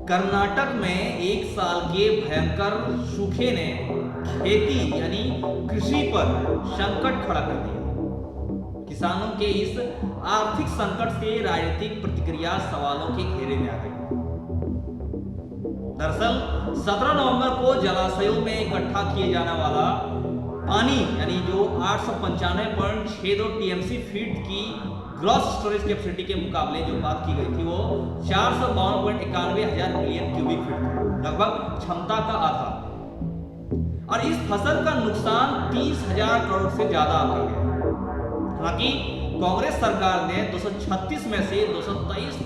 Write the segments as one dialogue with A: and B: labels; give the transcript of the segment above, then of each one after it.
A: कर्नाटक में एक साल के भयंकर सूखे ने खेती यानी कृषि पर संकट खड़ा कर दिया। किसानों के इस आर्थिक संकट से राजनीतिक प्रतिक्रिया सवालों के घेरे में आ गई। दरअसल 17 नवंबर को जलाशयों में इकट्ठा किए जाने वाला पानी यानी जो 895.62 टीएमसी फीट की ग्रॉस स्टोरेज कैपेसिटी के मुकाबले जो बात की गई थी वो 452.91 हजार मिलियन क्यूबिक फीट, लगभग क्षमता का आधा। और इस फसल का नुकसान 30,000 करोड़ से ज्यादा आंका गया। हालांकि कांग्रेस सरकार ने 236 में से 223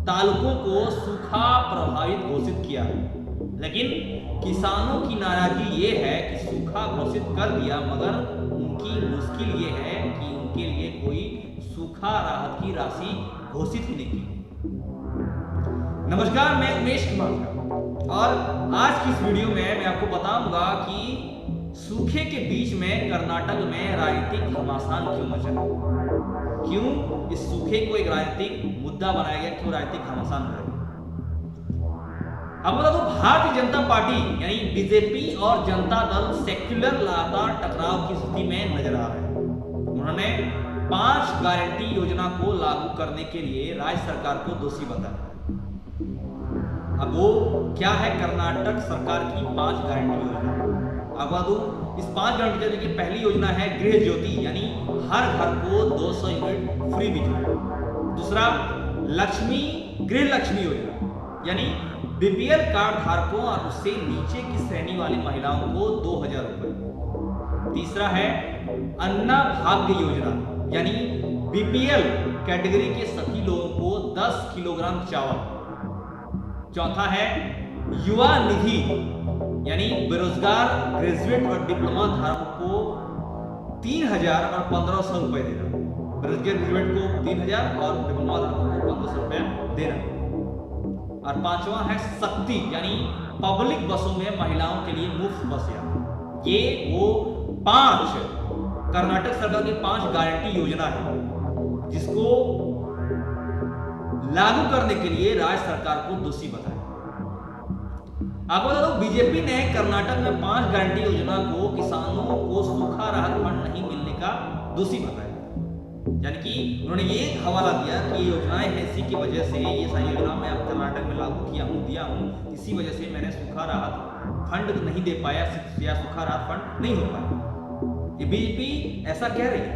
A: तालुकों को सूखा प्रभावित घोषित किया है, लेकिन किसानों की नाराजगी ये है कि सूखा घोषित कर दिया मगर उनकी मुश्किल ये है कि उनके लिए कोई सूखा राहत की राशि घोषित ही नहीं की। नमस्कार, मैं उमेश कुमार और आज की इस वीडियो में मैं आपको बताऊंगा कि सूखे के बीच में कर्नाटक में राजनीतिक घमासान क्यों मचा, क्यों इस सूखे को एक राजनीतिक मुद्दा बनाया गया, क्यों राजनीतिक घमासान हो रहा है। अब बता दो, भारतीय जनता पार्टी यानी बीजेपी और जनता दल सेक्युलर लगातार टकराव की स्थिति में नजर आ रहे हैं। उन्होंने 5 गारंटी योजना को लागू करने के लिए राज्य सरकार को दोषी बताया। अब वो क्या है कर्नाटक सरकार की 5 गारंटी योजना? अब बता दो, इस 5 गारंटी योजना की पहली योजना है गृह ज्योति यानी हर घर को 200 यूनिट फ्री बिजली। दूसरा गृह लक्ष्मी योजना यानी बीपीएल कार्ड धारकों और उससे नीचे की श्रेणी वाली महिलाओं को 2,000 रुपए। तीसरा है अन्ना भाग्य योजना यानी बीपीएल कैटेगरी के सभी लोगों को 10 किलोग्राम चावल। चौथा है युवा निधि यानी बेरोजगार ग्रेजुएट और डिप्लोमा धारकों को 3,000 और 1,500 रुपए देना। बेरोजगार ग्रेजुएट को 3,000 और डिप्लोमा धारकों को 1,500 रुपए देना। और पांचवा है शक्ति यानी पब्लिक बसों में महिलाओं के लिए मुफ्त बस यात्रा। ये वो 5 कर्नाटक सरकार की 5 गारंटी योजना है जिसको लागू करने के लिए राज्य सरकार को दोषी बताया। आपको बता दो, बीजेपी ने कर्नाटक में 5 गारंटी योजना को किसानों को सूखा राहत फंड नहीं मिलने का दोषी बताया। यानी कि उन्होंने ये हवाला दिया कि ये योजनाएं हैं, इसी की वजह से ये सारी योजना मैं अब कर्नाटक में लागू दिया हूँ, इसी वजह से मैंने सूखा राहत फंड नहीं दे पाया या सूखा राहत फंड नहीं हो पाया। ये बीजेपी ऐसा कह रही है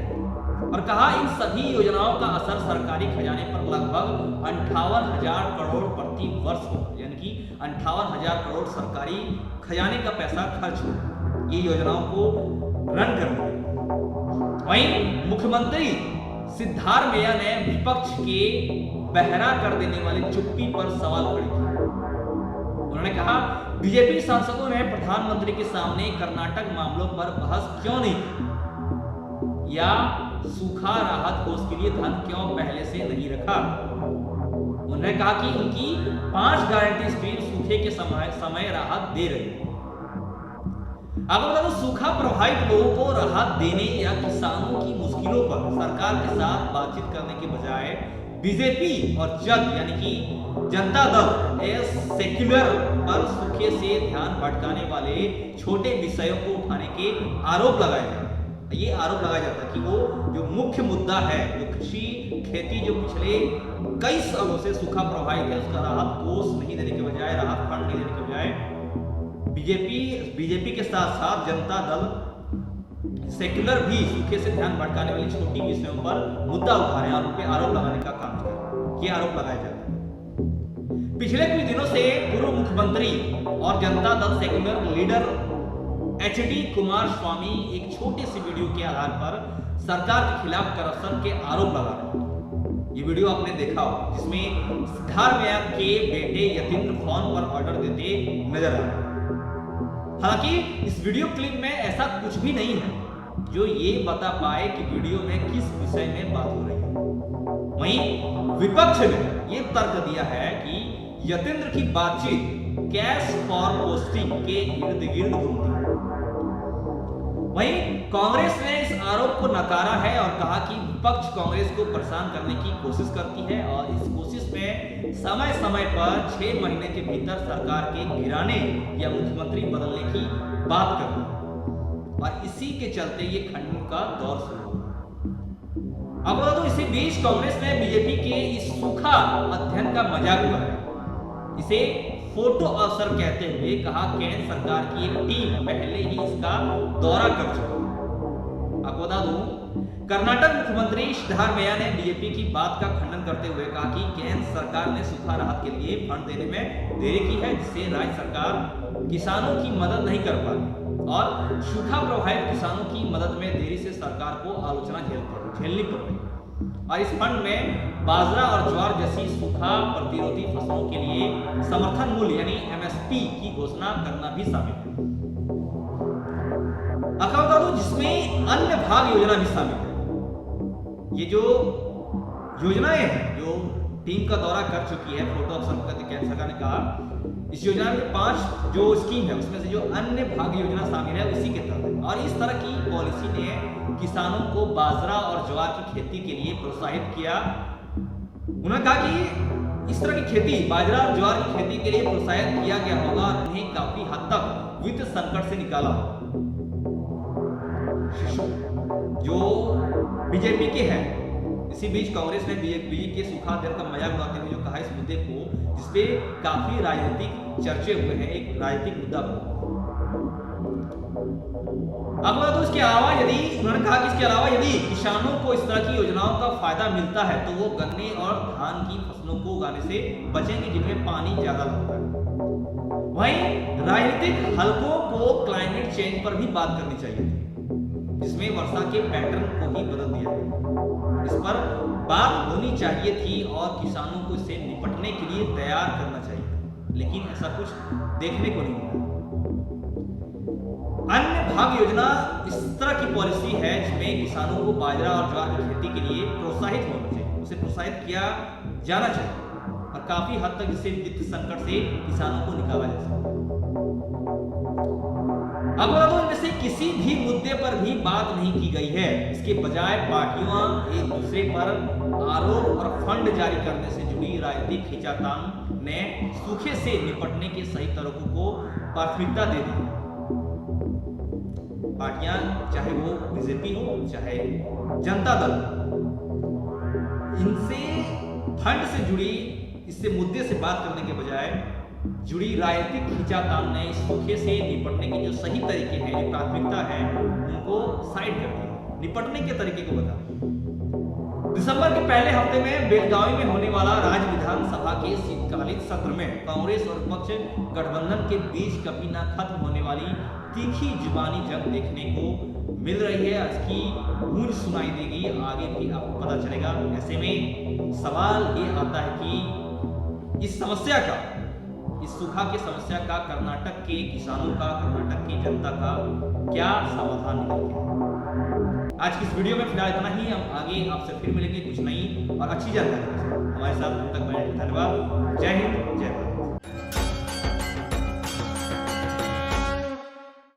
A: और कहा इन सभी योजनाओं का असर सरकारी खजाने पर लगभग 58,000 करोड़ प्रति वर्ष होगा। यानी कि 58,000 करोड़ सरकारी खजाने का पैसा खर्च होगा ये योजनाओं को रन करने में। वहीं मुख्यमंत्री सिद्धारमैया ने विपक्ष के बहरा कर देने वाली चुप्पी पर सवाल खड़े किए। उन्होंने कहा बीजेपी सांसदों ने प्रधानमंत्री के सामने कर्नाटक मामलों पर बहस क्यों नहीं की या सूखा राहत कोष के लिए धन क्यों पहले से नहीं रखा। उन्होंने कहा कि उनकी 5 गारंटी स्कीम सूखे के समय राहत दे रही है। अब बता दो, सूखा प्रभावित लोगों को राहत देने या किसानों की मुश्किलों पर सरकार के साथ बातचीत करने के बजाय बीजेपी और यानी कि जनता दल सेक्युलर पर सूखे से ध्यान भटकाने वाले छोटे विषयों को उठाने के आरोप लगाए जाते हैं। ये आरोप लगाया जाता है कि वो जो मुख्य मुद्दा है, जो कृषि खेती जो पिछले कई सालों से सूखा प्रभावित है, उसका राहत कोष नहीं देने के बजाय, राहत फंड नहीं देने के बजाय बीजेपी के साथ साथ जनता दल सेक्युलर भी सूखे से ध्यान भटकाने वाली छोटी विषयों पर मुद्दा उठा रहे हैं और उन पर आरोप लगाने का काम कर रहे हैं। ये आरोप लगाया जाता है। पिछले कुछ दिनों से पूर्व मुख्यमंत्री और Janata Dal secular leader HD Kumar स्वामी एक छोटे से वीडियो के आधार पर सरकार के खिलाफ करप्शन के आरोप लगा रहे हैं। ये वीडियो आपने देखा हो जिसमें सिद्धारमैया के बेटे यतीन्द्र फोन पर ऑर्डर देते नजर आ रहे हैं। हालांकि इस वीडियो क्लिप में ऐसा कुछ भी नहीं है जो ये बता पाए कि वीडियो में किस विषय में बात हो रही है। वहीं विपक्ष ने यह तर्क दिया है कि यतीन्द्र की बातचीत कैश फॉर पोस्टिंग के इर्द गिर्द घूमती है। वहीं कांग्रेस ने इस आरोप को नकारा है और कहा कि विपक्ष कांग्रेस को परेशान करने की कोशिश करती है और इस कोशिश में समय समय पर 6 महीने के भीतर सरकार के गिराने या मुख्यमंत्री बदलने की बात करती है और इसी के चलते ये खंडन का दौर शुरू हुआ। अब बता दो, इसी बीच कांग्रेस ने बीजेपी के इस सूखा अध्ययन का मजाक उड़ाया, इसे फोटो अवसर कहते हुए कहा केंद्र सरकार की एक टीम पहले ही इसका दौरा कर चुकी है। आपको बता दूं, कर्नाटक मुख्यमंत्री सिद्धरामैया ने बीजेपी की बात का खंडन करते हुए कहा कि केंद्र सरकार ने सूखा राहत के लिए फंड देने में देरी की है, जिससे राज्य सरकार किसानों की मदद नहीं कर पा रही और सूखा प्रभावित किसानों की मदद में देरी से सरकार को आलोचना झेलनी पड़ रही है। और इस फंड में बाजरा और ज्वार जैसी सूखा प्रतिरोधी फसलों के लिए समर्थन मूल्य यानी एमएसपी की घोषणा करना भी शामिल है। बता दूं, जिसमें अन्य भाग योजना भी शामिल है। ये जो योजनाएं हैं जो टीम का दौरा कर चुकी है, फोटो अवसर केंद्र सरकार ने कहा, इस योजना में 5 जो स्कीम है उसमें से जो अन्य भाग योजना शामिल है उसी के तहत। और इस तरह की पॉलिसी ने किसानों को बाजरा और ज्वार की खेती के लिए प्रोत्साहित किया। उन्होंने कहा कि इस तरह की खेती, बाजरा और ज्वार की खेती के लिए प्रोत्साहित किया गया होगा और उन्हें काफी हद तक वित्त संकट से निकाला होगा। जो बीजेपी के हैं, इसी बीच कांग्रेस ने बीजेपी के सूखा अध्ययन का मजाक उड़ाते हुए जो कहा इस मुद्दे को, जिसपे काफी राजनीतिक चर्चे हुए हैं, एक राजनीतिक मुद्दा बना। अब तो इसके अलावा उन्होंने कहा कि इसके अलावा यदि किसानों को इस तरह की योजनाओं का फायदा मिलता है तो वो गन्ने और धान की फसलों को उगाने से बचेंगे जिनमें पानी ज्यादा लगता है। वहीं राजनीतिक हलकों को क्लाइमेट चेंज पर भी बात करनी चाहिए थी, जिसमें वर्षा के पैटर्न को ही बदल दिया गया। इस पर बात होनी चाहिए थी और किसानों को इससे निपटने के लिए तैयार करना चाहिए, लेकिन ऐसा कुछ देखने को नहीं मिला। अन्य भाग योजना इस तरह की पॉलिसी है जिसमें किसानों को बाजरा और ज्वार की खेती के लिए प्रोत्साहित होना चाहिए, उसे प्रोत्साहित किया जाना चाहिए और काफी हद तक इससे वित्त संकट से किसानों को निकाला जा सकता है। अब तो इनमें से किसी भी मुद्दे पर भी बात नहीं की गई है। इसके बजाय पार्टियां एक दूसरे पर आरोप और फंड जारी करने से जुड़ी राजनीतिक खींचातान ने सूखे से निपटने के सही तरीकों को प्राथमिकता दे दी। पार्टियां, चाहे वो बीजेपी हो चाहे जनता दल, इनसे फंड से जुड़ी इससे मुद्दे से बात करने के बजाय जुड़ी राजनीतिक खींचातान ने इस सूखे से निपटने के जो सही तरीके हैं, जो प्राथमिकता है, उनको साइड कर दिया, निपटने के तरीके को बता। दिसंबर के पहले हफ्ते में बेलगावी में होने वाला राज्य विधानसभा के शीतकालीन सत्र में कांग्रेस और विपक्ष गठबंधन के बीच कभी ना खत्म होने वाली तीखी जुबानी जंग देखने को मिल रही है। इसकी गूंज सुनाई देगी, आगे भी आपको पता चलेगा। ऐसे में सवाल ये आता है कि इस समस्या का, इस सूखा की समस्या का कर्नाटक के किसानों का, कर्नाटक की जनता का क्या समाधान निकल के। आज की इस वीडियो में फिलहाल इतना ही। हम आगे आपसे फिर मिलेंगे कुछ नई और अच्छी जानकारी के साथ। हमारे साथ तब तक धन्यवाद। जय हिंद, जय भारत।